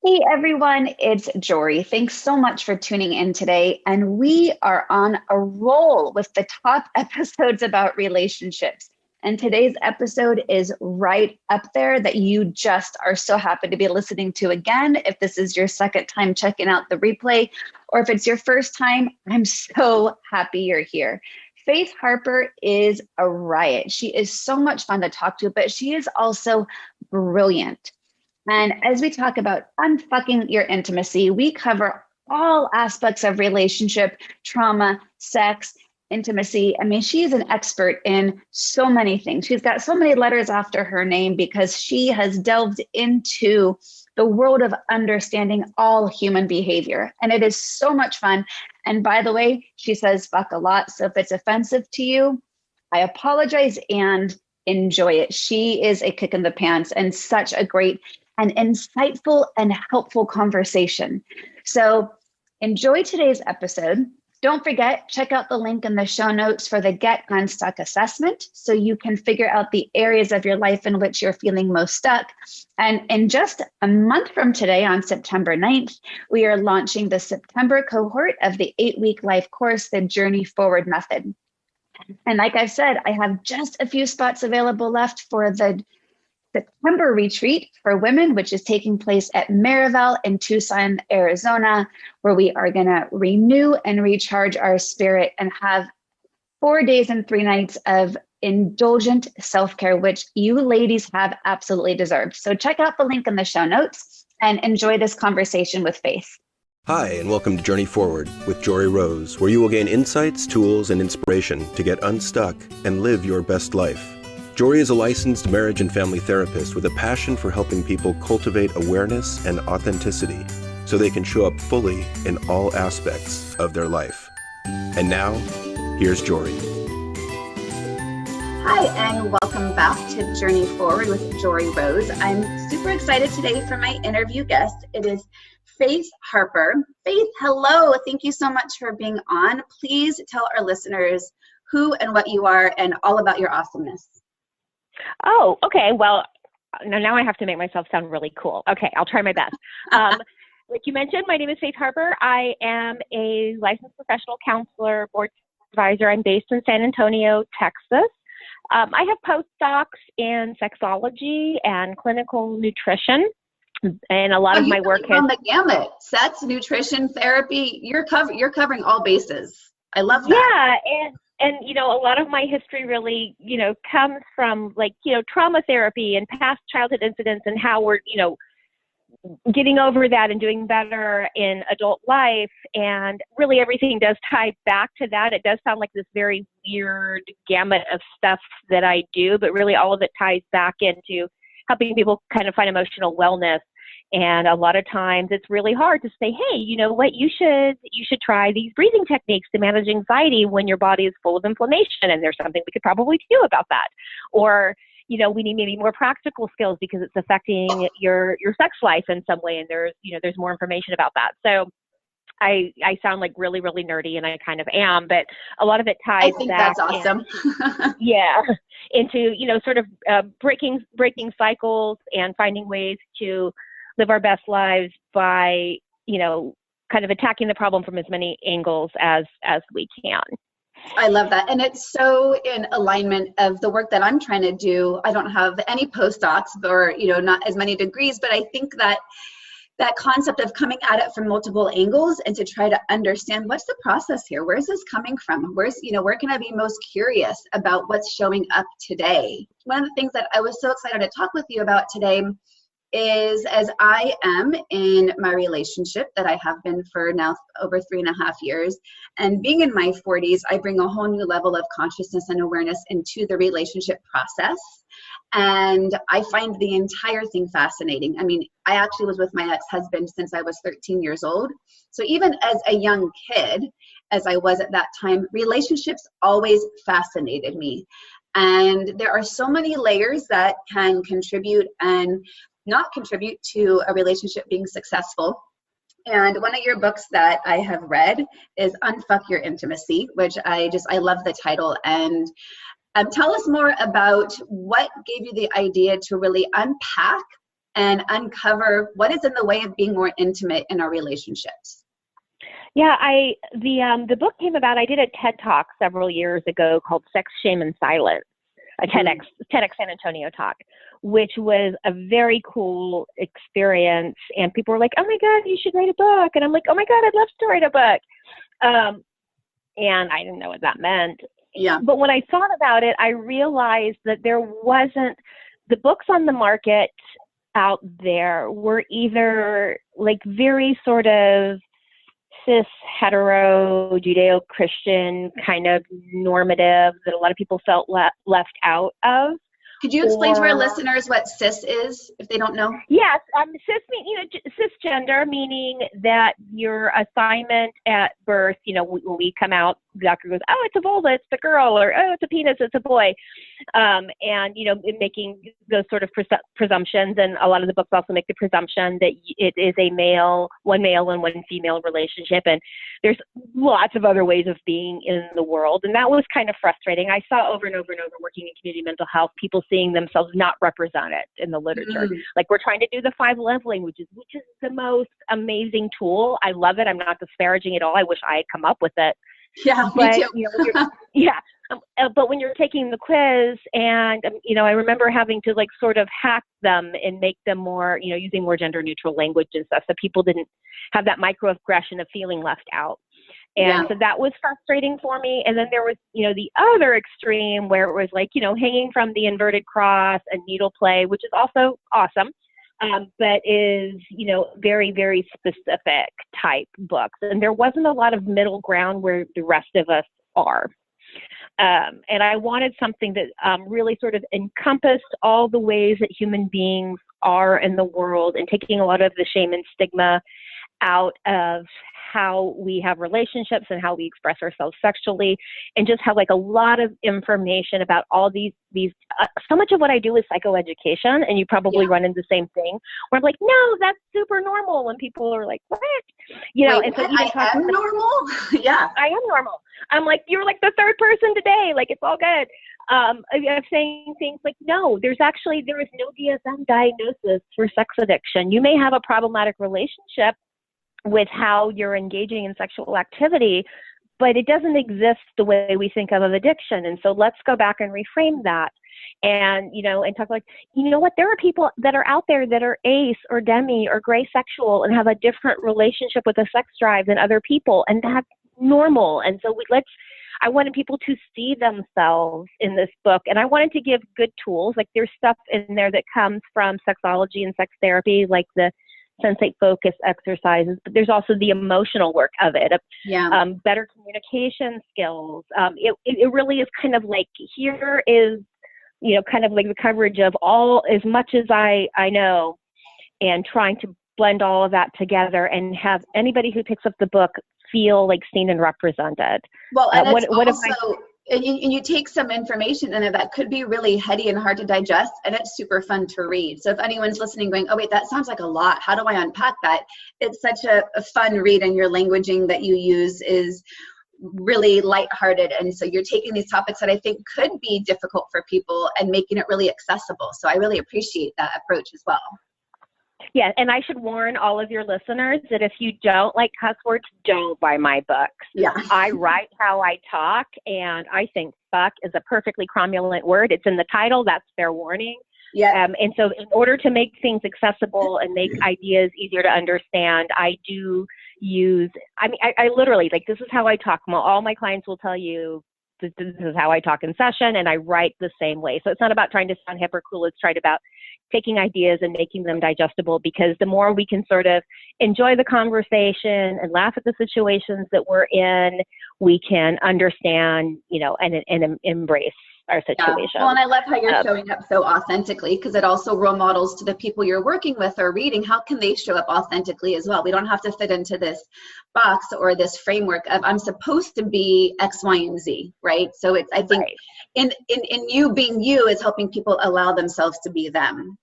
Hey everyone, it's Jory. Thanks so much for tuning in today. And we are on a roll with the top episodes about relationships. And today's episode is right up there that you just are so happy to be listening to again. If this is your second time checking out the replay, or if it's your first time, I'm so happy you're here. Faith Harper is a riot. She is so much fun to talk to, but she is also brilliant. And as we talk about unfucking your intimacy, we cover all aspects of relationship, trauma, sex, intimacy. I mean, she is an expert in so many things. She's got so many letters after her name because she has delved into the world of understanding all human behavior. And it is so much fun. And by the way, she says fuck a lot. So if it's offensive to you, I apologize and enjoy it. She is a kick in the pants and such a great and insightful and helpful conversation. So enjoy today's episode. Don't forget, check out the link in the show notes for the Get Unstuck assessment so you can figure out the areas of your life in which you're feeling most stuck. And in just a month from today, on September 9th, we are launching the September cohort of the 8-week life course, The Journey Forward Method. And like I've said, I have just a few spots available left for the September retreat for women, which is taking place at Marival in Tucson, Arizona, where we are going to renew and recharge our spirit and have 4 days and 3 nights of indulgent self-care, which you ladies have absolutely deserved. So check out the link in the show notes and enjoy this conversation with Faith. Hi, and welcome to Journey Forward with Jory Rose, where you will gain insights, tools, and inspiration to get unstuck and live your best life. Jory is a licensed marriage and family therapist with a passion for helping people cultivate awareness and authenticity so they can show up fully in all aspects of their life. And now, here's Jory. Hi, and welcome back to Journey Forward with Jory Rose. I'm super excited today for my interview guest. It is Faith Harper. Faith, hello. Thank you so much for being on. Please tell our listeners who and what you are and all about your awesomeness. Oh, okay. Well, now I have to make myself sound really cool. Okay, I'll try my best. Like you mentioned, my name is Faith Harper. I am a licensed professional counselor, board advisor. I'm based in San Antonio, Texas. I have postdocs in sexology and clinical nutrition, and a lot of my work has on the gamut: sex, nutrition, therapy. You're covering all bases. I love that. Yeah, and you know, a lot of my history really, you know, comes from like, you know, trauma therapy and past childhood incidents and how we're, you know, getting over that and doing better in adult life. And really everything does tie back to that. It does sound like this very weird gamut of stuff that I do, but really all of it ties back into helping people kind of find emotional wellness. And a lot of times it's really hard to say, hey, you know what, you should try these breathing techniques to manage anxiety when your body is full of inflammation, and there's something we could probably do about that. Or, you know, we need maybe more practical skills because it's affecting your sex life in some way, and there's more information about that. So I sound like really, really nerdy, and I kind of am, but a lot of it ties I think back that's awesome. into, you know, sort of breaking cycles and finding ways to live our best lives by, you know, kind of attacking the problem from as many angles as we can. I love that. And it's so in alignment of the work that I'm trying to do. I don't have any postdocs or, you know, not as many degrees, but I think that concept of coming at it from multiple angles and to try to understand what's the process here? Where's this coming from? Where can I be most curious about what's showing up today? One of the things that I was so excited to talk with you about today is, as I am in my relationship that I have been for now over 3.5 years, and being in my 40s, I bring a whole new level of consciousness and awareness into the relationship process. And I find the entire thing fascinating. I mean, I actually was with my ex-husband since I was 13 years old. So even as a young kid, as I was at that time, relationships always fascinated me. And there are so many layers that can contribute and not contribute to a relationship being successful. And one of your books that I have read is Unfuck Your Intimacy, which I love the title. And tell us more about what gave you the idea to really unpack and uncover what is in the way of being more intimate in our relationships. Yeah, the book came about. I did a TED Talk several years ago called Sex, Shame, and Silence, a TEDx San Antonio talk, which was a very cool experience. And people were like, "Oh my God, you should write a book." And I'm like, "Oh my God, I'd love to write a book." And I didn't know what that meant. Yeah. But when I thought about it, I realized that there wasn't, the books on the market out there were either like very sort of cis, hetero, Judeo-Christian kind of normative that a lot of people felt left out of. Could you explain to our listeners what cis is, if they don't know? Yes, cis, cisgender, meaning that your assignment at birth, when we come out, the doctor goes, "Oh, it's a vulva, it's the girl," or "Oh, it's a penis, it's a boy," and making those sort of presumptions. And a lot of the books also make the presumption that it is one male and one female relationship, and there's lots of other ways of being in the world. And that was kind of frustrating. I saw over and over and over, working in community mental health, people seeing themselves not represented in the literature. Like, we're trying to do the 5 love languages, which is the most amazing tool. I love it. I'm not disparaging at all. I wish I had come up with it. Yeah, but, me too. But when you're taking the quiz, and I remember having to sort of hack them and make them more, using more gender neutral language and stuff, so people didn't have that microaggression of feeling left out. And so that was frustrating for me. And then there was, the other extreme where it was hanging from the inverted cross and needle play, which is also awesome. But is, very, very specific type books. And there wasn't a lot of middle ground where the rest of us are. And I wanted something that really sort of encompassed all the ways that human beings are in the world, and taking a lot of the shame and stigma out of how we have relationships and how we express ourselves sexually, and just have a lot of information about all these so much of what I do is psychoeducation, and you probably run into the same thing where I'm like, "No, that's super normal," when people are like, "What?" Wait, and so I am normal? Yeah. I am normal. I'm like, "You're the third person today, it's all good." I'm saying things like, no, there is no Dsm diagnosis for sex addiction. You may have a problematic relationship with how you're engaging in sexual activity, but it doesn't exist the way we think of addiction. And so let's go back and reframe that. And, and talk what, there are people that are out there that are ace or demi or gray sexual and have a different relationship with a sex drive than other people. And that's normal. And so I wanted people to see themselves in this book, and I wanted to give good tools. There's stuff in there that comes from sexology and sex therapy, like the sensate focus exercises, but there's also the emotional work of it, better communication skills. It really is kind of here is, kind of the coverage of all, as much as I know, and trying to blend all of that together and have anybody who picks up the book feel seen and represented. Well, and and you take some information in it that could be really heady and hard to digest, and it's super fun to read. So if anyone's listening going, "Oh wait, that sounds like a lot, how do I unpack that?" It's such a fun read, and your languaging that you use is really lighthearted. And so you're taking these topics that I think could be difficult for people and making it really accessible. So I really appreciate that approach as well. Yeah, and I should warn all of your listeners that if you don't like cuss words, don't buy my books. Yeah. I write how I talk, and I think fuck is a perfectly cromulent word. It's in the title. That's fair warning. Yeah. And so in order to make things accessible and make ideas easier to understand, I do use, I literally, this is how I talk. All my clients will tell you, this is how I talk in session, and I write the same way. So it's not about trying to sound hip or cool. It's about taking ideas and making them digestible, because the more we can sort of enjoy the conversation and laugh at the situations that we're in, we can understand, and embrace our situation. Yeah. Well, and I love how you're showing up so authentically, because it also role models to the people you're working with or reading. How can they show up authentically as well? We don't have to fit into this box or this framework of I'm supposed to be X, Y, and Z, right? So it's, I think, in you being you is helping people allow themselves to be them.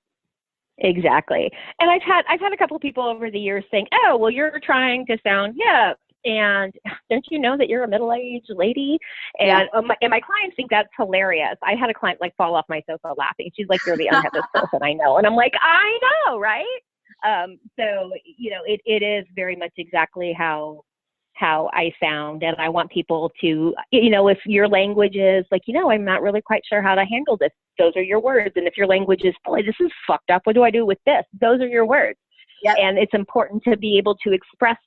Exactly. And I've had a couple of people over the years saying, "Oh, well, you're trying to sound And don't you know that you're a middle-aged lady? And, and my clients think that's hilarious. I had a client like fall off my sofa laughing. She's like, you're the unhappiest person I know. And I'm like, I know, right? So, it is very much exactly how I sound. And I want people to, if your language is like, I'm not really quite sure how to handle this, those are your words. And if your language is, boy, this is fucked up, what do I do with this? Those are your words. Yep. And it's important to be able to express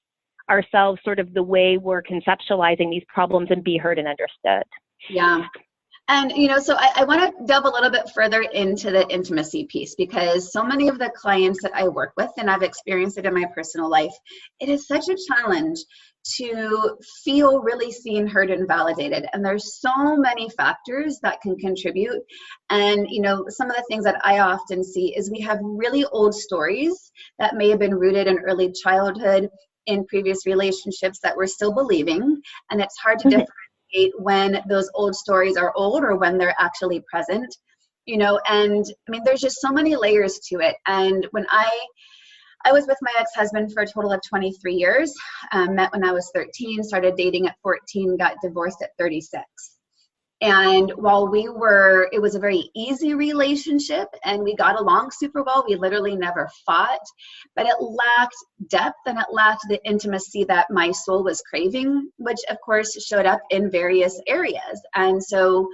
ourselves sort of the way we're conceptualizing these problems and be heard and understood. Yeah. And, so I want to delve a little bit further into the intimacy piece, because so many of the clients that I work with, and I've experienced it in my personal life, it is such a challenge to feel really seen, heard, and validated. And there's so many factors that can contribute. And, some of the things that I often see is we have really old stories that may have been rooted in early childhood, in previous relationships that we're still believing. And it's hard to differentiate when those old stories are old or when they're actually present, and I mean, there's just so many layers to it. And when I was with my ex-husband for a total of 23 years, met when I was 13, started dating at 14, got divorced at 36. And while it was a very easy relationship and we got along super well, we literally never fought, but it lacked depth and it lacked the intimacy that my soul was craving, which of course showed up in various areas. And so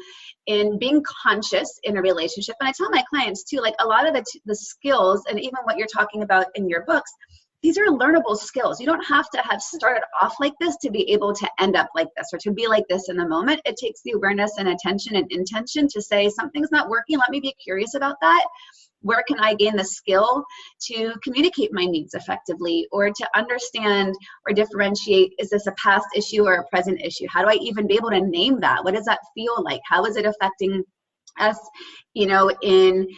in being conscious in a relationship, and I tell my clients too, like a lot of the skills and even what you're talking about in your books, these are learnable skills. You don't have to have started off like this to be able to end up like this or to be like this in the moment. It takes the awareness and attention and intention to say something's not working. Let me be curious about that. Where can I gain the skill to communicate my needs effectively, or to understand or differentiate, is this a past issue or a present issue? How do I even be able to name that? What does that feel like? How is it affecting us, in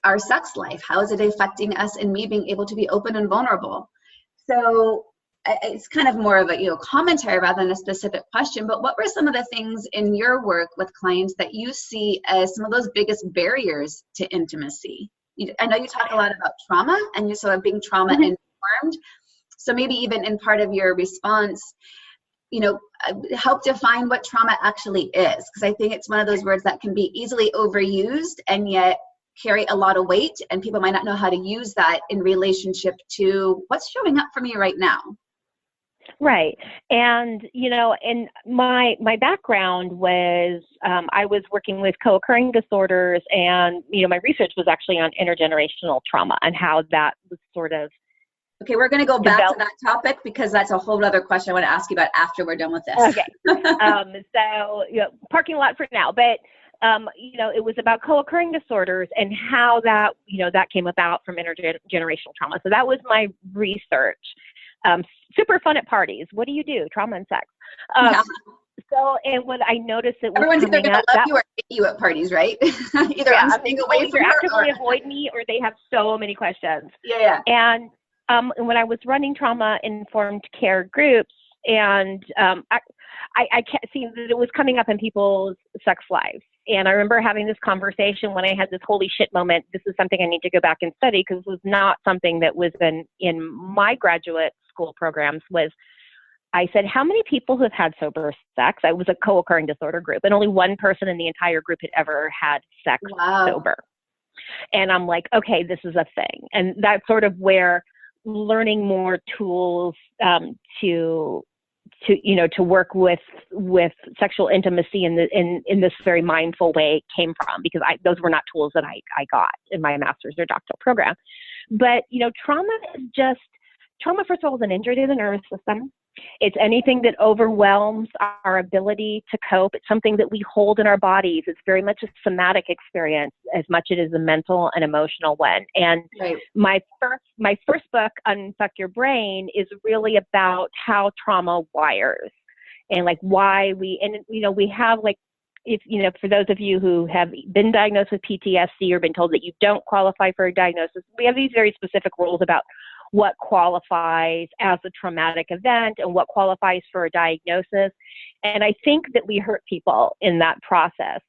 our sex life? How is it affecting us in me being able to be open and vulnerable? So it's kind of more of a commentary rather than a specific question, but what were some of the things in your work with clients that you see as some of those biggest barriers to intimacy? I know you talk a lot about trauma and you sort of being trauma informed. So maybe even in part of your response, help define what trauma actually is, because I think it's one of those words that can be easily overused and yet carry a lot of weight, and people might not know how to use that in relationship to what's showing up for me right now. Right. And, and my background was, I was working with co-occurring disorders, and, my research was actually on intergenerational trauma and how that was sort of. Okay, we're going to go back to that topic because that's a whole other question I want to ask you about after we're done with this. Okay. So, parking lot for now, but it was about co-occurring disorders and how that, that came about from intergenerational trauma. So that was my research. Super fun at parties. What do you do? Trauma and sex. So, and when I noticed it was everyone's either going to love you or hate you at parties, right? Either I'm staying away from actively avoid me, or they have so many questions. Yeah. And when I was running trauma-informed care groups, and I kept seeing that it was coming up in people's sex lives. And I remember having this conversation when I had this holy shit moment. This is something I need to go back and study, because it was not something that was in my graduate school programs. I said, how many people have had sober sex? I was a co-occurring disorder group, and only one person in the entire group had ever had sex sober. And I'm like, okay, this is a thing. And that's sort of where learning more tools to work with sexual intimacy in this very mindful way came from, because those were not tools that I got in my master's or doctoral program. But, trauma, first of all, is an injury to the nervous system. It's anything that overwhelms our ability to cope. It's something that we hold in our bodies. It's very much a somatic experience as much as it is a mental and emotional one. And my first book, Unfuck Your Brain, is really about how trauma wires and like why we have like, if, for those of you who have been diagnosed with PTSD or been told that you don't qualify for a diagnosis, we have these very specific rules about what qualifies as a traumatic event and what qualifies for a diagnosis. And I think that we hurt people in that process,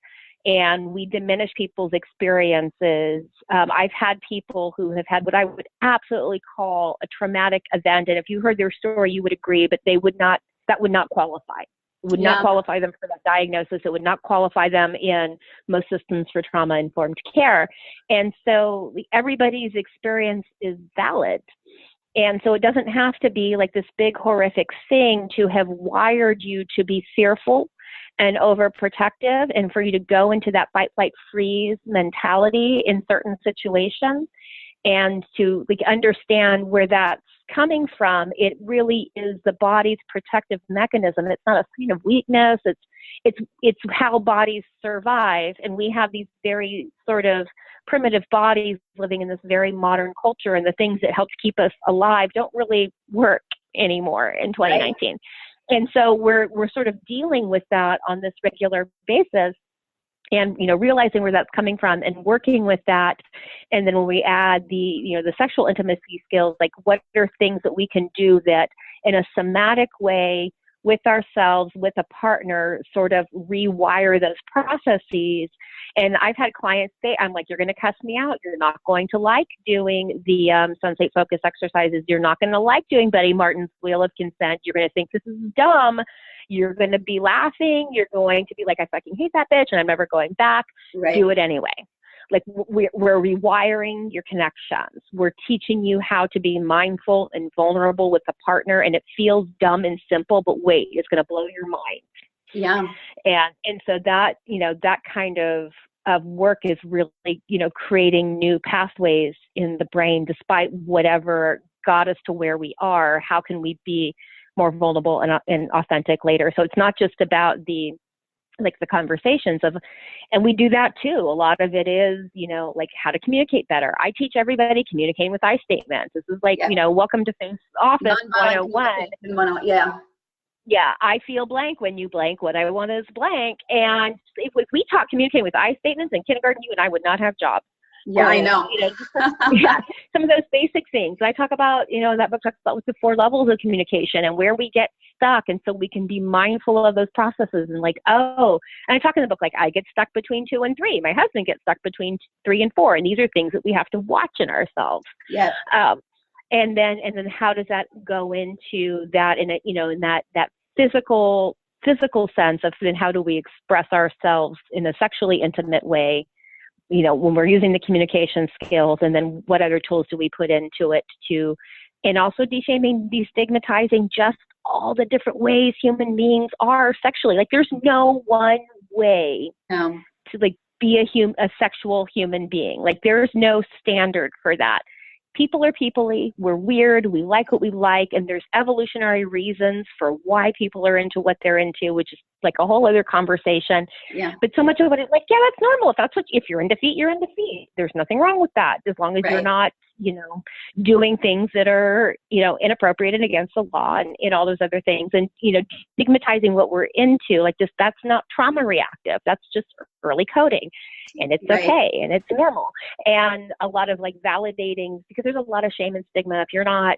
and we diminish people's experiences. I've had people who have had what I would absolutely call a traumatic event. And if you heard their story, you would agree, but they would not that would not qualify. It would not qualify them for that diagnosis. It would not qualify them in most systems for trauma-informed care. And so everybody's experience is valid. And so it doesn't have to be like this big horrific thing to have wired you to be fearful and overprotective, and for you to go into that fight, flight, freeze mentality in certain situations, and to like understand where that's coming from. It really is the body's protective mechanism. It's not a sign of weakness. It's how bodies survive. And we have these very sort of primitive bodies living in this very modern culture, and the things that help keep us alive don't really work anymore in 2019. Right. And so we're sort of dealing with that on this regular basis, and, you know, realizing where that's coming from and working with that. And then when we add the sexual intimacy skills, like what are things that we can do that in a somatic way with ourselves, with a partner, sort of rewire those processes. And I've had clients say, I'm like, you're going to cuss me out. You're not going to like doing the Sensate focus exercises. You're not going to like doing Betty Martin's Wheel of Consent. You're going to think this is dumb. You're going to be laughing. You're going to be like, I fucking hate that bitch and I'm never going back. Right. Do it anyway. Like we're rewiring your connections. We're teaching you how to be mindful and vulnerable with a partner. And it feels dumb and simple, but wait, it's going to blow your mind. Yeah. And so that, that kind of work is really, creating new pathways in the brain, despite whatever got us to where we are. How can we be more vulnerable and authentic later? So it's not just about the conversations and we do that too. A lot of it is, like how to communicate better. I teach everybody communicating with I statements. This is like, welcome to Faith Office 101. Yeah. Yeah, I feel blank when you blank. What I want is blank. And if we taught communicating with I statements in kindergarten, you and I would not have jobs. Yeah, I know. Some of those basic things. I talk about, that book talks about with the 4 levels of communication and where we get stuck. And so we can be mindful of those processes and like, and I talk in the book, like I get stuck between 2 and 3. My husband gets stuck between 3 and 4. And these are things that we have to watch in ourselves. Yeah. And then how does that go into that in that physical sense of then how do we express ourselves in a sexually intimate way, when we're using the communication skills, and then what other tools do we put into it and also deshaming, destigmatizing just all the different ways human beings are sexually. Like there's no one way to like be a sexual human being. Like there's no standard for that. People are people-y. We're weird. We like what we like. And there's evolutionary reasons for why people are into what they're into, which is like a whole other conversation. Yeah. But so much of it is like, yeah, that's normal. If you're into feet, you're into feet. There's nothing wrong with that. As long as you're not, doing things that are, inappropriate and against the law and all those other things. And, stigmatizing what we're into, like just, that's not trauma reactive. That's just early coding. And it's okay. And it's normal. And a lot of like validating, because there's a lot of shame and stigma. If you're not,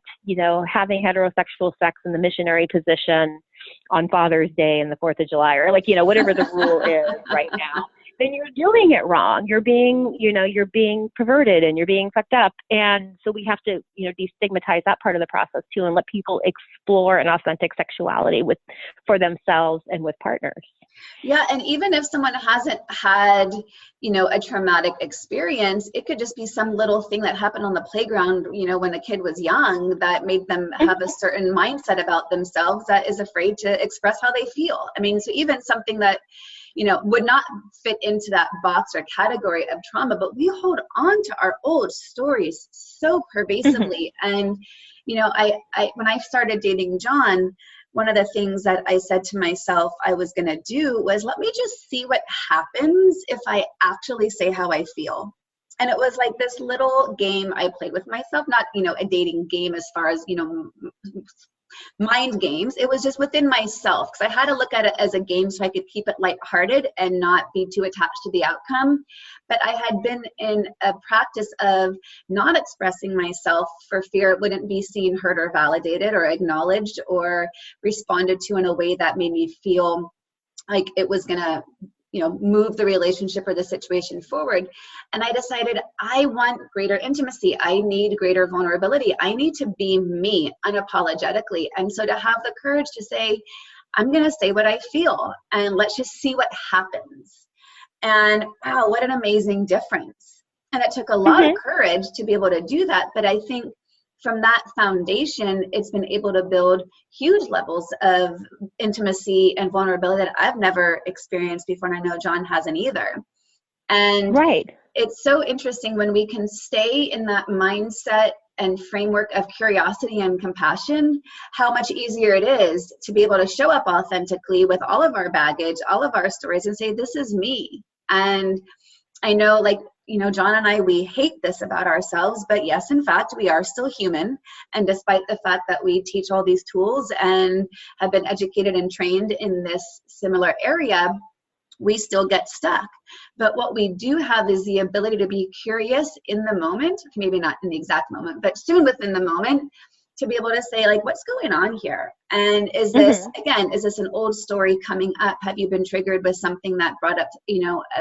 having heterosexual sex in the missionary position on Father's Day and the 4th of July, or like, whatever the rule is right now, then you're doing it wrong. You're being perverted and you're being fucked up. And so we have to, destigmatize that part of the process too, and let people explore an authentic sexuality for themselves and with partners. Yeah. And even if someone hasn't had, a traumatic experience, it could just be some little thing that happened on the playground, when a kid was young, that made them have a certain mindset about themselves that is afraid to express how they feel. I mean, so even something that, would not fit into that box or category of trauma, but we hold on to our old stories so pervasively. And, I when I started dating John, one of the things that I said to myself I was going to do was, let me just see what happens if I actually say how I feel. And it was like this little game I played with myself, not, a dating game as far as, mind games. It was just within myself, because I had to look at it as a game so I could keep it lighthearted and not be too attached to the outcome. But I had been in a practice of not expressing myself for fear it wouldn't be seen, heard, or validated, or acknowledged, or responded to in a way that made me feel like it was gonna, move the relationship or the situation forward. And I decided I want greater intimacy. I need greater vulnerability. I need to be me unapologetically. And so to have the courage to say, I'm going to say what I feel and let's just see what happens. And wow, what an amazing difference. And it took a lot of courage to be able to do that. But I think from that foundation, it's been able to build huge levels of intimacy and vulnerability that I've never experienced before. And I know John hasn't either. And it's so interesting when we can stay in that mindset and framework of curiosity and compassion, how much easier it is to be able to show up authentically with all of our baggage, all of our stories, and say, this is me. And I know, John and I, we hate this about ourselves, but yes, in fact, we are still human. And despite the fact that we teach all these tools and have been educated and trained in this similar area, we still get stuck. But what we do have is the ability to be curious in the moment, maybe not in the exact moment, but soon within the moment, to be able to say, what's going on here? And is this, again, is this an old story coming up? Have you been triggered with something that brought up,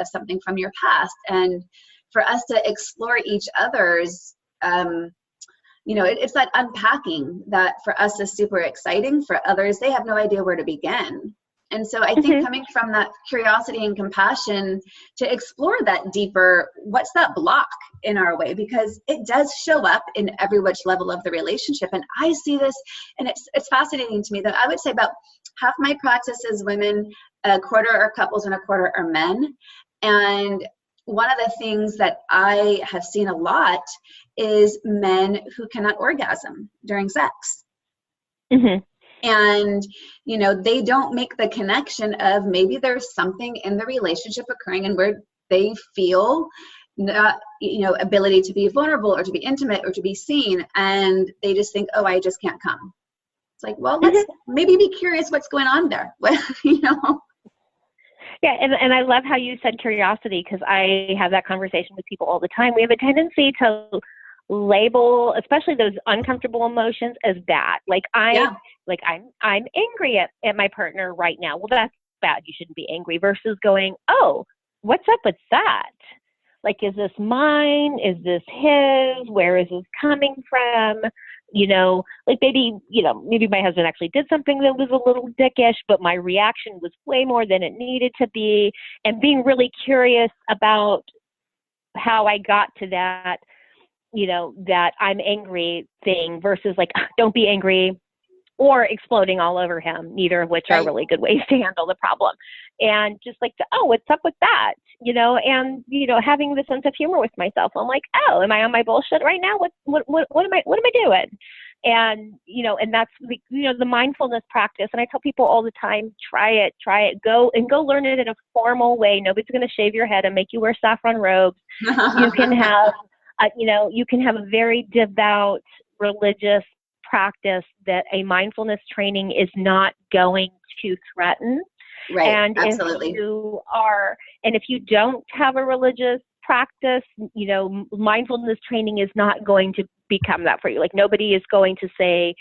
something from your past? And for us to explore each other's, it's that unpacking that for us is super exciting. For others, they have no idea where to begin. And so I think coming from that curiosity and compassion to explore that deeper, what's that block in our way? Because it does show up in every which level of the relationship. And I see this, and it's fascinating to me that I would say about half my practice is women, a quarter are couples, and a quarter are men. And one of the things that I have seen a lot is men who cannot orgasm during sex. And, they don't make the connection of maybe there's something in the relationship occurring and where they feel not, ability to be vulnerable or to be intimate or to be seen. And they just think, oh, I just can't come. It's like, well, let's maybe be curious what's going on there. Yeah, and I love how you said curiosity, because I have that conversation with people all the time. We have a tendency to label, especially those uncomfortable emotions, as bad. I'm angry at my partner right now. Well, that's bad. You shouldn't be angry. Versus going, oh, what's up with that? Is this mine? Is this his? Where is this coming from? Maybe my husband actually did something that was a little dickish, but my reaction was way more than it needed to be. And being really curious about how I got to that, that I'm angry thing versus don't be angry or exploding all over him, neither of which are really good ways to handle the problem. And just what's up with that? And, having the sense of humor with myself. I'm like, oh, am I on my bullshit right now? What am I doing? And, and that's the mindfulness practice. And I tell people all the time, try it, go learn it in a formal way. Nobody's going to shave your head and make you wear saffron robes. You can have, you can have a very devout religious practice that a mindfulness training is not going to threaten. Right. And absolutely. If you don't have a religious practice, mindfulness training is not going to become that for you. Nobody is going to say,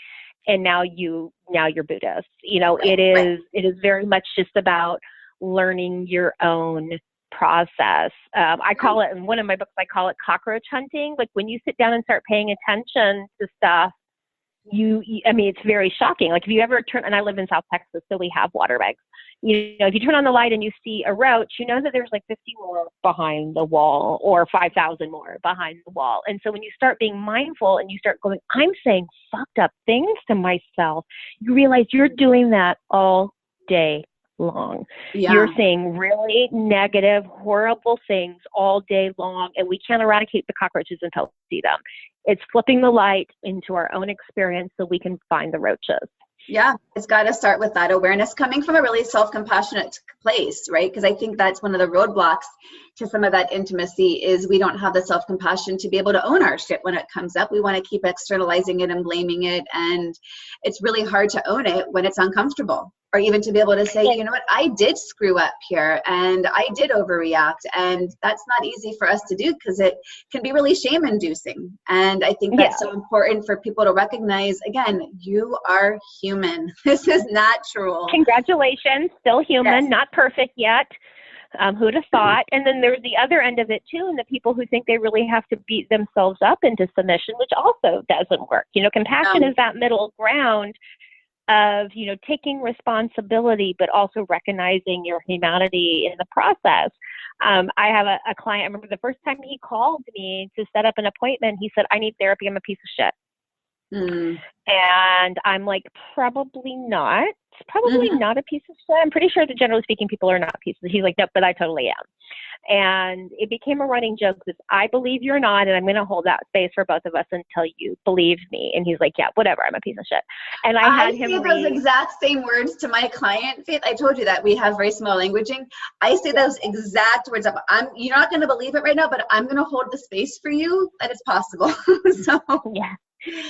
and now you're Buddhist. It is very much just about learning your own process. I call it, in one of my books, I call it cockroach hunting. When you sit down and start paying attention to stuff, it's very shocking. If you ever turn, and I live in South Texas, so we have water bags. If you turn on the light and you see a roach, that there's 50 more behind the wall or 5,000 more behind the wall. And so when you start being mindful and you start going, I'm saying fucked up things to myself, you realize you're doing that all day long. Yeah. You're saying really negative, horrible things all day long, and we can't eradicate the cockroaches until we see them. It's flipping the light into our own experience so we can find the roaches. Yeah, it's got to start with that awareness coming from a really self-compassionate place, right? Because I think that's one of the roadblocks to some of that intimacy is we don't have the self-compassion to be able to own our shit when it comes up. We want to keep externalizing it and blaming it. And it's really hard to own it when it's uncomfortable. Or even to be able to say, you know what, I did screw up here and I did overreact. And that's not easy for us to do because it can be really shame-inducing. And I think that's so important for people to recognize, again, you are human. This is natural. Congratulations. Still human, not perfect yet. Who'd have thought? And then there's the other end of it too, and the people who think they really have to beat themselves up into submission, which also doesn't work. Compassion is that middle ground of, taking responsibility, but also recognizing your humanity in the process. I have a client, I remember the first time he called me to set up an appointment, he said, I need therapy, I'm a piece of shit. And I'm like, probably not. Probably not a piece of shit. I'm pretty sure that generally speaking, people are not pieces. He's like, no, but I totally am. And it became a running joke that I believe you're not, and I'm going to hold that space for both of us until you believe me. And he's like, yeah, whatever, I'm a piece of shit. And I had him say those exact same words to my client, Faith. I told you that we have very small languaging. I say those exact words. You're not going to believe it right now, but I'm going to hold the space for you that it's possible. So yeah.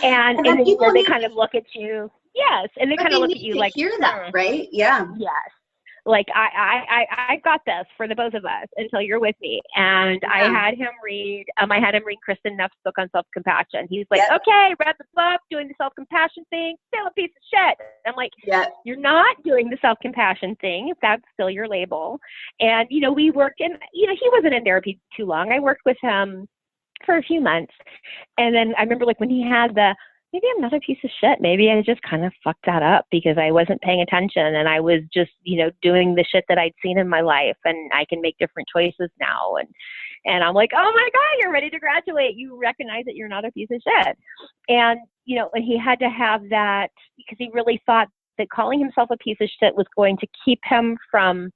And then they kind of look at you. Yes. And they kind of look at you like, hear that, right? Yeah. Yes. Like I got this for the both of us until you're with me. And I had him read, Kristen Neff's book on self-compassion. He's like, okay, read the book, doing the self-compassion thing, still a piece of shit. I'm like, you're not doing the self-compassion thing, if that's still your label. And, we worked in, he wasn't in therapy too long. I worked with him for a few months. And then I remember when he had maybe I'm not a piece of shit. Maybe I just kind of fucked that up because I wasn't paying attention and I was just, doing the shit that I'd seen in my life, and I can make different choices now. And I'm like, oh my God, you're ready to graduate. You recognize that you're not a piece of shit. And, and he had to have that because he really thought that calling himself a piece of shit was going to keep him from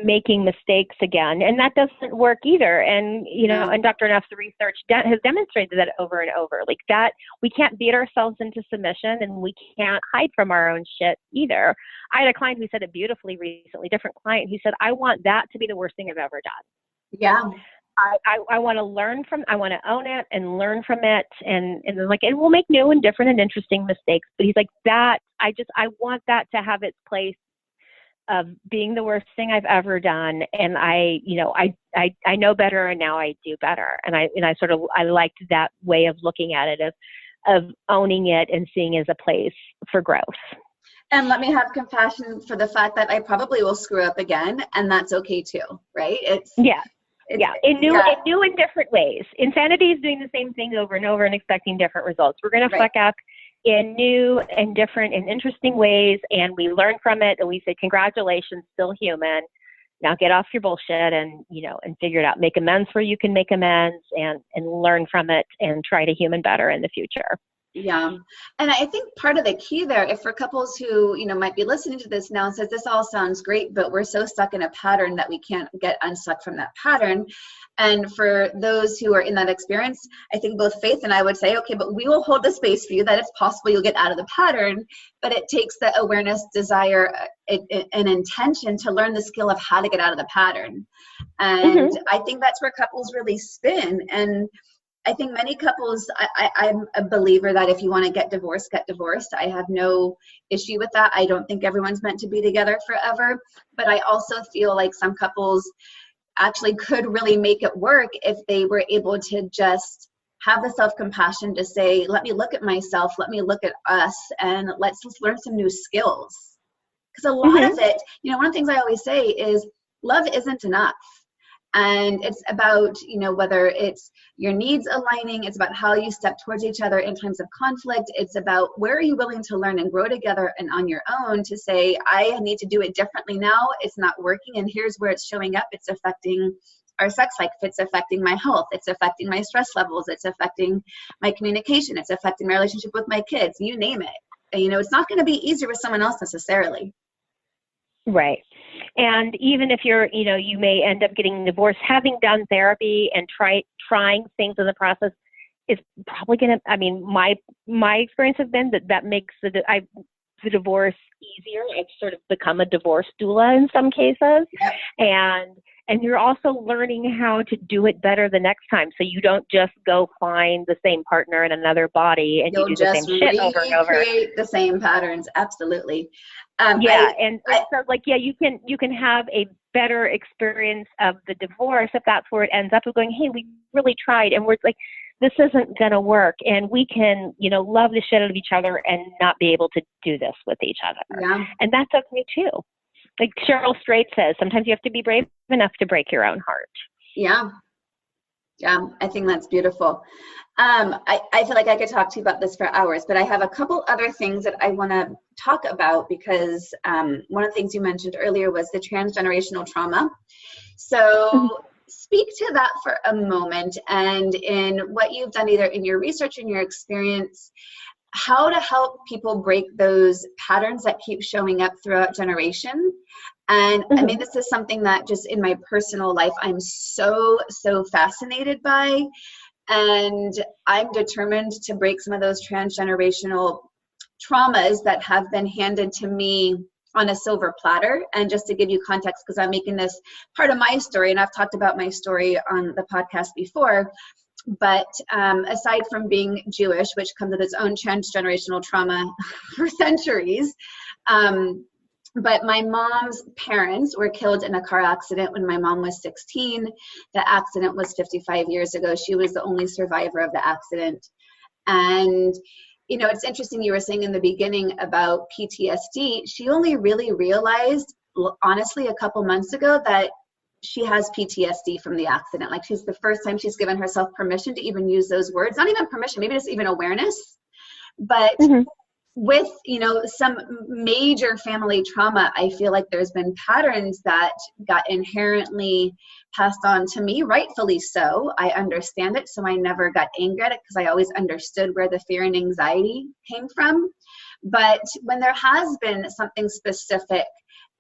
making mistakes again. And that doesn't work either. And, and Dr. Neff's research has demonstrated that over and over, like that we can't beat ourselves into submission and we can't hide from our own shit either. I had a client who said it beautifully recently, different client, he said, I want that to be the worst thing I've ever done. Yeah. I want to I want to own it and learn from it. And it will make new and different and interesting mistakes. But he's like I want that to have its place of being the worst thing I've ever done. And I know better, and now I do better. And I liked that way of looking at it, of owning it and seeing it as a place for growth. And let me have compassion for the fact that I probably will screw up again, and that's okay too, right? In new and different ways. Insanity is doing the same thing over and over and expecting different results. We're going to fuck up in new and different and interesting ways, and we learn from it, and we say, congratulations, still human. Now get off your bullshit and figure it out. Make amends where you can make amends, and learn from it and try to human better in the future. Yeah. And I think part of the key there, if for couples who, might be listening to this now and says, this all sounds great, but we're so stuck in a pattern that we can't get unstuck from that pattern. And for those who are in that experience, I think both Faith and I would say, okay, but we will hold the space for you that it's possible you'll get out of the pattern, but it takes the awareness, desire, and intention to learn the skill of how to get out of the pattern. And I think that's where couples really spin. And I think many couples, I'm a believer that if you want to get divorced, get divorced. I have no issue with that. I don't think everyone's meant to be together forever. But I also feel like some couples actually could really make it work if they were able to just have the self-compassion to say, let me look at myself, let me look at us, and let's learn some new skills. Because a lot of it, one of the things I always say is love isn't enough. And it's about, whether it's your needs aligning, it's about how you step towards each other in times of conflict. It's about where are you willing to learn and grow together and on your own to say, I need to do it differently now. It's not working. And here's where it's showing up. It's affecting our sex life. It's affecting my health. It's affecting my stress levels. It's affecting my communication. It's affecting my relationship with my kids. You name it. It's not going to be easier with someone else necessarily. Right. And even if you're, you may end up getting divorced, having done therapy and trying things in the process is probably going to, my experience has been that makes the divorce easier. I've sort of become a divorce doula in some cases. And you're also learning how to do it better the next time. So you don't just go find the same partner in another body and you do the same shit over and over. Create the same patterns. Absolutely. You can have a better experience of the divorce if that's where it ends up, of going, hey, we really tried and we're like, this isn't going to work. And we can, love the shit out of each other and not be able to do this with each other. Yeah. And that's okay too. Like Cheryl Strait says, sometimes you have to be brave enough to break your own heart. Yeah. Yeah, I think that's beautiful. I feel like I could talk to you about this for hours, but I have a couple other things that I want to talk about because one of the things you mentioned earlier was the transgenerational trauma. So speak to that for a moment, and in what you've done either in your research and your experience, how to help people break those patterns that keep showing up throughout generation. And I mean, this is something that just in my personal life, I'm so fascinated by. And I'm determined to break some of those transgenerational traumas that have been handed to me on a silver platter. And just to give you context, because I'm making this part of my story, and I've talked about my story on the podcast before, but aside from being Jewish, which comes with its own transgenerational trauma for centuries, but my mom's parents were killed in a car accident when my mom was 16. The accident was 55 years ago. She was the only survivor of the accident. And, you know, it's interesting you were saying in the beginning about PTSD. She only really realized, honestly, a couple months ago that she has PTSD from the accident. Like, she's the first time she's given herself permission to even use those words. Not even permission, maybe just even awareness. But with, you know, some major family trauma, I feel like there's been patterns that got inherently passed on to me, rightfully so. I understand it, so I never got angry at it because I always understood where the fear and anxiety came from. But when there has been something specific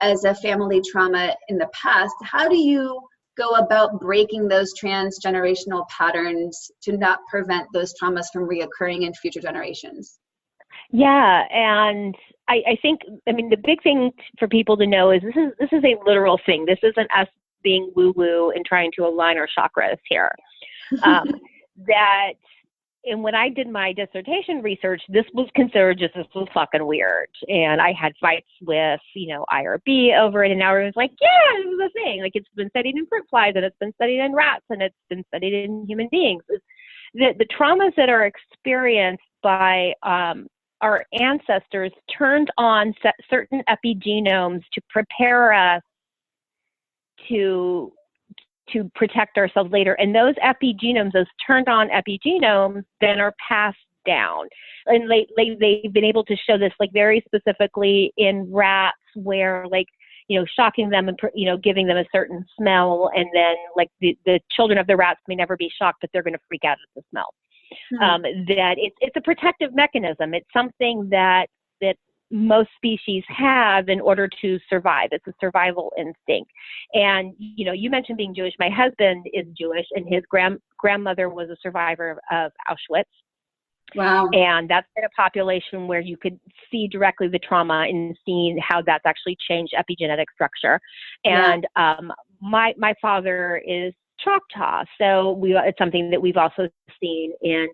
as a family trauma in the past, how do you go about breaking those transgenerational patterns to not prevent those traumas from reoccurring in future generations? Yeah, and I think, I mean, the big thing for people to know is this is a literal thing. This isn't us being woo-woo and trying to align our chakras here. And when I did my dissertation research, this was considered just, this was fucking weird. And I had fights with, you know, IRB over it. And now everyone's like, yeah, this is a thing. Like, it's been studied in fruit flies, and it's been studied in rats, and it's been studied in human beings. The traumas that are experienced by our ancestors turned on certain epigenomes to prepare us to protect ourselves later. And those epigenomes, those turned on epigenomes, then are passed down. And they've been able to show this, like, very specifically in rats, where, like, you know, shocking them and, you know, giving them a certain smell, and then, like, the children of the rats may never be shocked, but they're going to freak out at the smell. That it's a protective mechanism. It's something that most species have in order to survive. It's a survival instinct. And, you know, you mentioned being Jewish. My husband is Jewish, and his grandmother was a survivor of Auschwitz. Wow. And that's in a population where you could see directly the trauma and seeing how that's actually changed epigenetic structure. And my father is Choctaw, so it's something that we've also seen in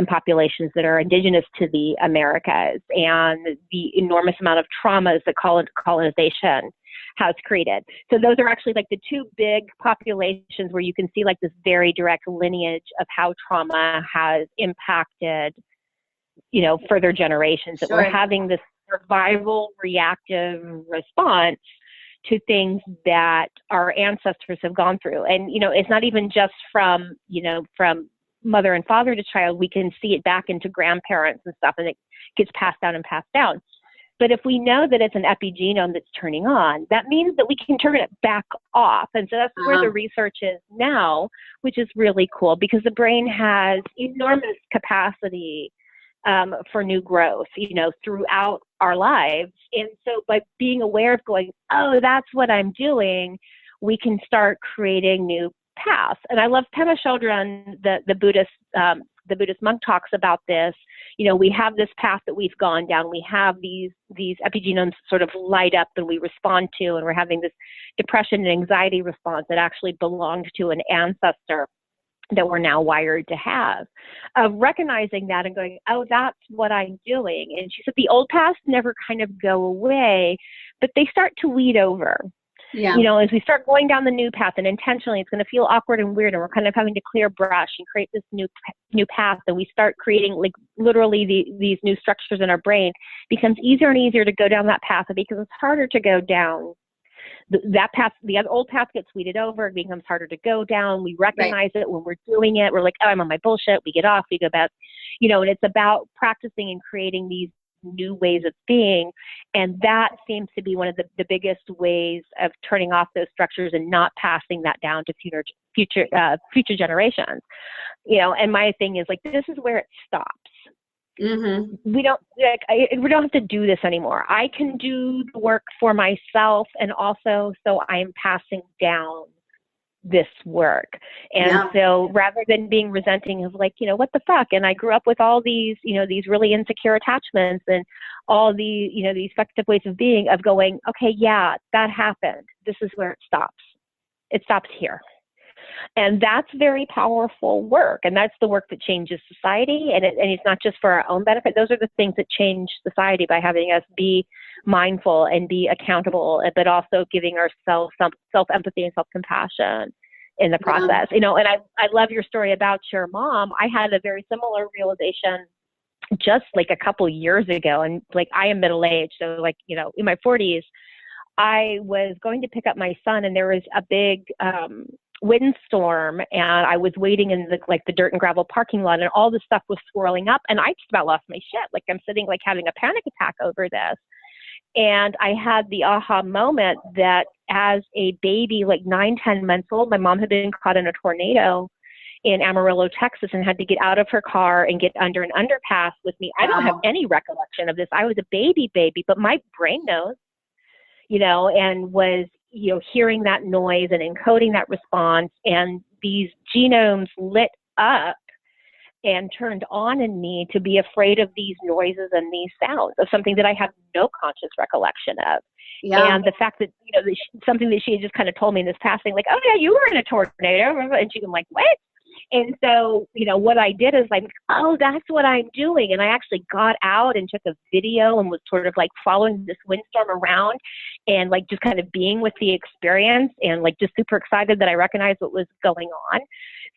populations that are indigenous to the Americas, and the enormous amount of traumas that colonization has created. So those are actually, like, the two big populations where you can see, like, this very direct lineage of how trauma has impacted, you know, further generations. That we're having this survival reactive response to things that our ancestors have gone through. And, you know, it's not even just from mother and father to child. We can see it back into grandparents and stuff, and it gets passed down and passed down. But if we know that it's an epigenome that's turning on, that means that we can turn it back off. And so that's where the research is now, which is really cool, because the brain has enormous capacity for new growth, you know, throughout our lives. And so by being aware of going, oh, that's what I'm doing, we can start creating new paths. And I love Pema Chodron, the Buddhist monk, talks about this. You know, we have this path that we've gone down. We have these epigenomes sort of light up and we respond to, and we're having this depression and anxiety response that actually belonged to an ancestor that we're now wired to have, of recognizing that and going, oh, that's what I'm doing. And she said the old paths never kind of go away, but they start to weed over. Yeah. You know, as we start going down the new path, and intentionally it's going to feel awkward and weird, and we're kind of having to clear brush and create this new path, and we start creating, like, literally these new structures in our brain. It becomes easier and easier to go down that path, because it's harder to go down the old path gets weeded over. It becomes harder to go down. We recognize it when we're doing it. We're like, oh, I'm on my bullshit. We get off, we go back, and it's about practicing and creating these new ways of being. And that seems to be one of the biggest ways of turning off those structures and not passing that down to future generations. And my thing is like, this is where it stops. Mm-hmm. We don't have to do this anymore. I can do the work for myself, and also so I'm passing down this work. And so rather than being resenting of like, what the fuck? And I grew up with all these, these really insecure attachments and all the, these fucked up ways of being, of going, okay, yeah, that happened. This is where it stops. It stops here. And that's very powerful work. And that's the work that changes society. And it's not just for our own benefit. Those are the things that change society, by having us be mindful and be accountable, but also giving ourselves some self-empathy and self-compassion in the process. And I love your story about your mom. I had a very similar realization just like a couple years ago. And like, I am middle-aged. So like, in my 40s, I was going to pick up my son, and there was a big, windstorm, and I was waiting in the dirt and gravel parking lot, and all this stuff was swirling up, and I just about lost my shit. Like, I'm sitting like having a panic attack over this. And I had the aha moment that as a baby, like 9-10 months old, my mom had been caught in a tornado in Amarillo, Texas, and had to get out of her car and get under an underpass with me. I don't have any recollection of this. I was a baby, but my brain knows, and was hearing that noise and encoding that response, and these genomes lit up and turned on in me to be afraid of these noises and these sounds of something that I have no conscious recollection of. Yeah. And the fact that, something that she had just kind of told me in this passing, like, oh yeah, you were in a tornado. And she's like, what? And so, what I did is like, oh, that's what I'm doing. And I actually got out and took a video and was sort of like following this windstorm around and like just kind of being with the experience and like just super excited that I recognized what was going on.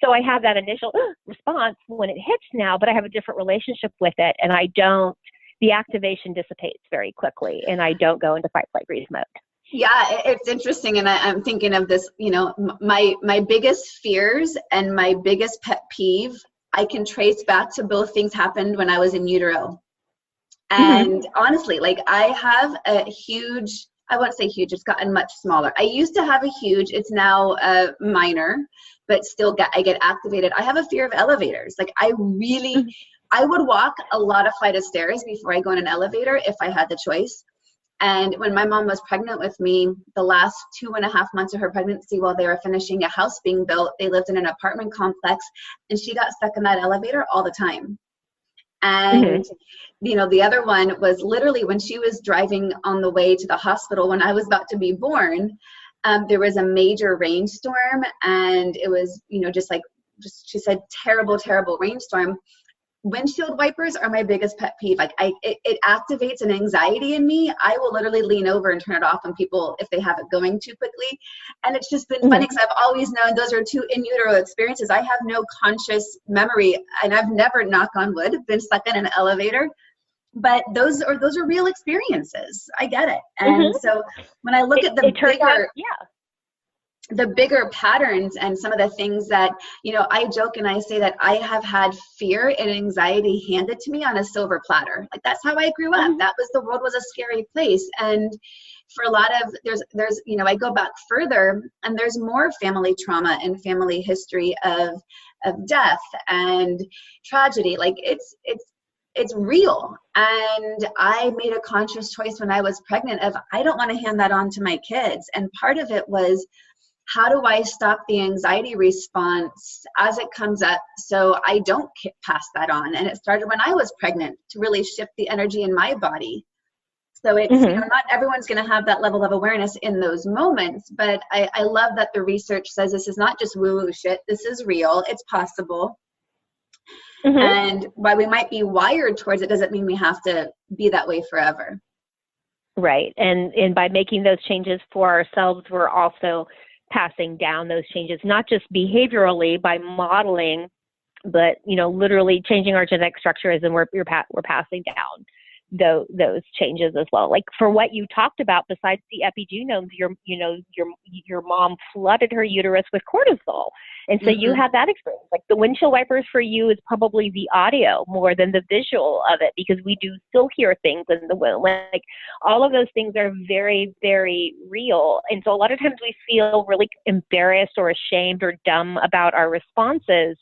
So I have that initial response when it hits now, but I have a different relationship with it. And the activation dissipates very quickly, and I don't go into fight, flight, freeze mode. Yeah, it's interesting. And I'm thinking of this, my biggest fears and my biggest pet peeve, I can trace back to both things happened when I was in utero. And honestly, like, I have a huge, I won't say huge, it's gotten much smaller. I used to have a huge, it's now minor, but still I get activated. I have a fear of elevators. Like, I would walk a lot of flight of stairs before I go in an elevator if I had the choice. And when my mom was pregnant with me, the last 2.5 months of her pregnancy, while they were finishing a house being built, they lived in an apartment complex, and she got stuck in that elevator all the time. And, the other one was literally when she was driving on the way to the hospital when I was about to be born, there was a major rainstorm, and it was, she said, terrible, terrible rainstorm. Windshield wipers are my biggest pet peeve. Like, it activates an anxiety in me. I will literally lean over and turn it off on people if they have it going too quickly. And it's just been funny because I've always known those are two in utero experiences. I have no conscious memory, and I've never, knock on wood, been stuck in an elevator. But those are real experiences. I get it. And so when I look at the bigger patterns and some of the things that, I joke and I say that I have had fear and anxiety handed to me on a silver platter. Like, that's how I grew up. The world was a scary place. And for a lot of, there's, I go back further, and there's more family trauma and family history of death and tragedy. Like, it's real. And I made a conscious choice when I was pregnant of, I don't want to hand that on to my kids. And part of it was, how do I stop the anxiety response as it comes up so I don't pass that on? And it started when I was pregnant to really shift the energy in my body. So it's, not everyone's going to have that level of awareness in those moments, but I love that the research says this is not just woo-woo shit. This is real. It's possible. And while we might be wired towards it, doesn't mean we have to be that way forever. Right. And by making those changes for ourselves, we're also passing down those changes, not just behaviorally by modeling, but, literally changing our genetic structures, and we're passing down those changes as well. Like for what you talked about, besides the epigenomes, your mom flooded her uterus with cortisol. And so you had that experience. Like the windshield wipers for you is probably the audio more than the visual of it, because we do still hear things in the womb. Like all of those things are very, very real. And so a lot of times we feel really embarrassed or ashamed or dumb about our responses,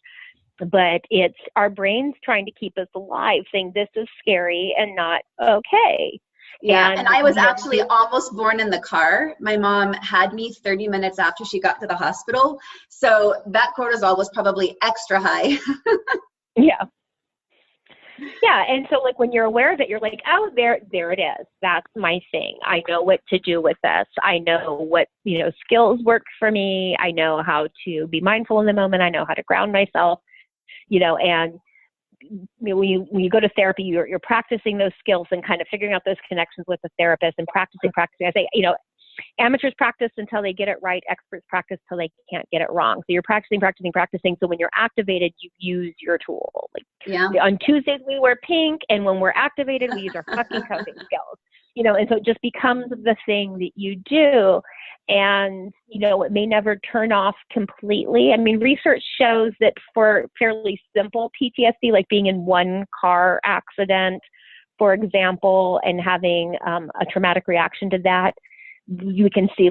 but it's our brains trying to keep us alive, saying this is scary and not okay. Yeah, and I was actually almost born in the car. My mom had me 30 minutes after she got to the hospital. So that cortisol was probably extra high. Yeah. Yeah, and so like when you're aware of it, you're like, oh, there it is. That's my thing. I know what to do with this. I know what, skills work for me. I know how to be mindful in the moment. I know how to ground myself. And when you go to therapy, you're practicing those skills and kind of figuring out those connections with the therapist and practicing. I say, amateurs practice until they get it right. Experts practice till they can't get it wrong. So you're practicing. So when you're activated, you use your tool. On Tuesdays we wear pink, and when we're activated, we use our fucking coping skills. And so it just becomes the thing that you do. And, it may never turn off completely. I mean, research shows that for fairly simple PTSD, like being in one car accident, for example, and having a traumatic reaction to that, you can see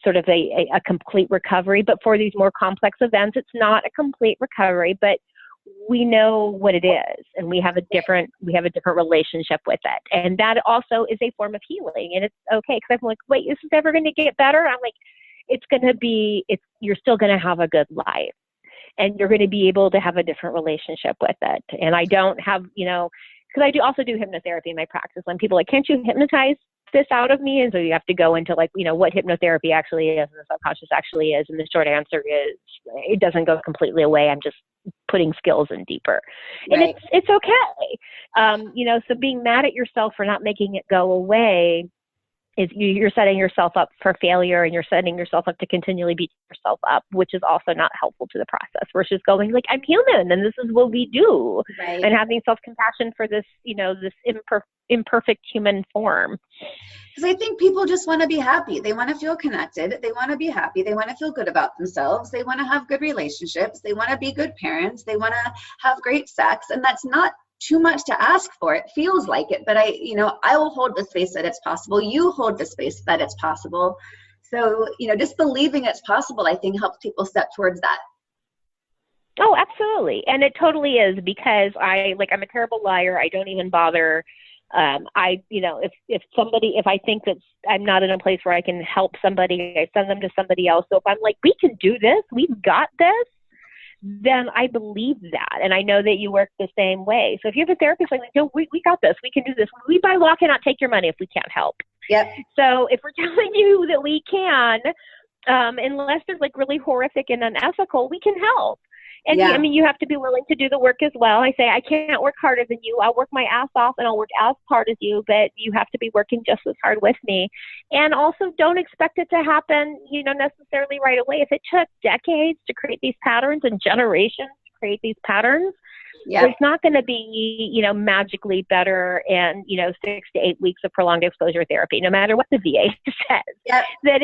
sort of a complete recovery. But for these more complex events, it's not a complete recovery, but we know what it is, and we have a different relationship with it. And that also is a form of healing, and it's okay. Cause I'm like, wait, is this ever going to get better? I'm like, you're still going to have a good life, and you're going to be able to have a different relationship with it. And I don't have, cause I also do hypnotherapy in my practice. When people are like, can't you hypnotize this out of me? And so you have to go into what hypnotherapy actually is and the subconscious actually is. And the short answer is it doesn't go completely away. I'm just putting skills in deeper. And right. It's okay. So being mad at yourself for not making it go away is you're setting yourself up for failure, and you're setting yourself up to continually beat yourself up, which is also not helpful to the process. We're just going like, I'm human and this is what we do. Right. And having self-compassion for this, this imperfect human form. Because I think people just want to be happy. They want to feel connected. They want to be happy. They want to feel good about themselves. They want to have good relationships. They want to be good parents. They want to have great sex. And that's not too much to ask for. It feels like it, but I will hold the space that it's possible. You hold the space that it's possible. So, just believing it's possible, I think, helps people step towards that. Oh, absolutely. And it totally is, because I'm a terrible liar. I don't even bother. If I think that I'm not in a place where I can help somebody, I send them to somebody else. So if I'm like, we can do this, we've got this, then I believe that. And I know that you work the same way. So if you have a therapist like, no, we got this, we can do this. We by law cannot take your money if we can't help. Yep. So if we're telling you that we can, unless it's really horrific and unethical, we can help. And yeah. You have to be willing to do the work as well. I say, I can't work harder than you. I'll work my ass off and I'll work as hard as you, but you have to be working just as hard with me. And also don't expect it to happen, necessarily right away. If it took decades to create these patterns and generations to create these patterns, yep. It's not going to be, magically better in, 6 to 8 weeks of prolonged exposure therapy, no matter what the VA says. Yep. That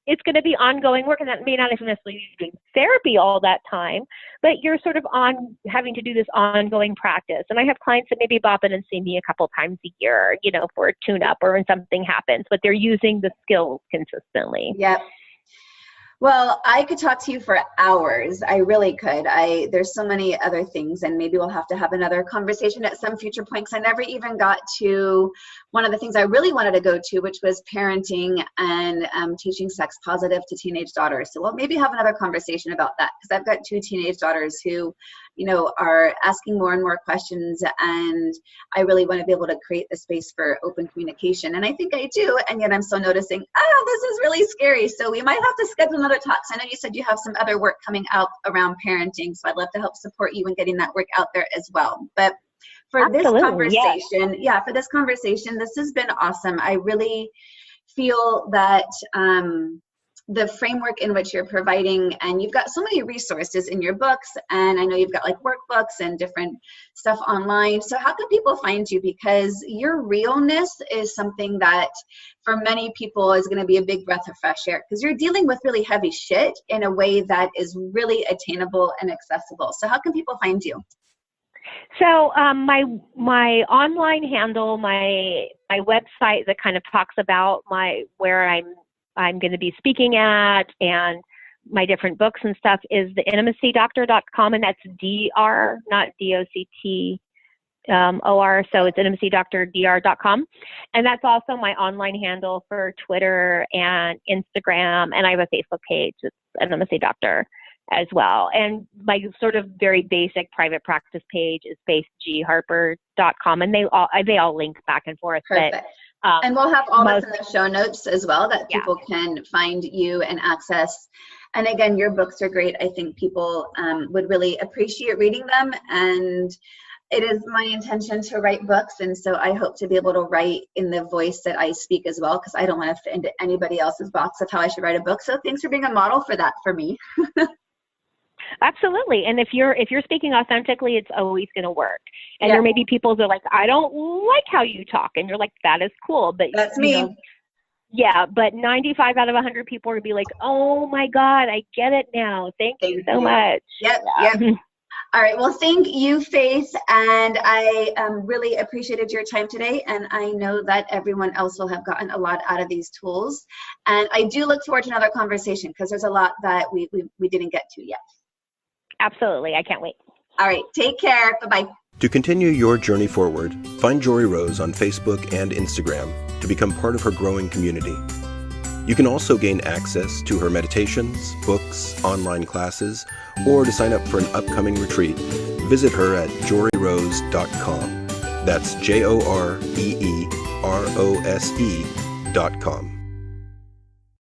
it's going to be ongoing work, and that may not even necessarily be doing therapy all that time, but you're sort of having to do this ongoing practice. And I have clients that maybe bop in and see me a couple times a year, for a tune-up or when something happens, but they're using the skills consistently. Yep. Well, I could talk to you for hours. I really could. There's so many other things, and maybe we'll have to have another conversation at some future point, because I never even got to one of the things I really wanted to go to, which was parenting and teaching sex positive to teenage daughters. So we'll maybe have another conversation about that, because I've got 2 teenage daughters who, are asking more and more questions, and I really want to be able to create the space for open communication. And I think I do, and yet I'm still noticing, this is really scary. So we might have to schedule another talks. I know you said you have some other work coming out around parenting, so I'd love to help support you in getting that work out there as well. But for Absolutely, this conversation, this has been awesome. I really feel that the framework in which you're providing, and you've got so many resources in your books, and I know you've got like workbooks and different stuff online. So how can people find you? Because your realness is something that for many people is going to be a big breath of fresh air, because you're dealing with really heavy shit in a way that is really attainable and accessible. So how can people find you? So my online handle, my website that kind of talks about where I'm going to be speaking at and my different books and stuff is theintimacydoctor.com, and that's DR, not DOCT. OR, so it's intimacydoctordr.com. And that's also my online handle for Twitter and Instagram, and I have a Facebook page, it's Intimacy Doctor as well. And my sort of very basic private practice page is faithharper.com, and they all link back and forth. Perfect. But, and we'll have all this in the show notes as well, that people can find you and access. And again, your books are great. I think people would really appreciate reading them, and it is my intention to write books, and so I hope to be able to write in the voice that I speak as well, because I don't want to fit into anybody else's box of how I should write a book. So thanks for being a model for that for me. Absolutely. And if you're speaking authentically, it's always going to work. And there may be people that are like, I don't like how you talk, and you're like, that is cool, but that's me. Yeah, but 95 out of 100 people are going to be like, oh my God, I get it now. Thank you so much. Yep. All right. Well, thank you, Faith. And I really appreciated your time today. And I know that everyone else will have gotten a lot out of these tools. And I do look forward to another conversation, because there's a lot that we didn't get to yet. Absolutely. I can't wait. All right. Take care. Bye-bye. To continue your journey forward, find Jory Rose on Facebook and Instagram to become part of her growing community. You can also gain access to her meditations, books, online classes, or to sign up for an upcoming retreat, visit her at joryrose.com. That's JOREEROSE.com.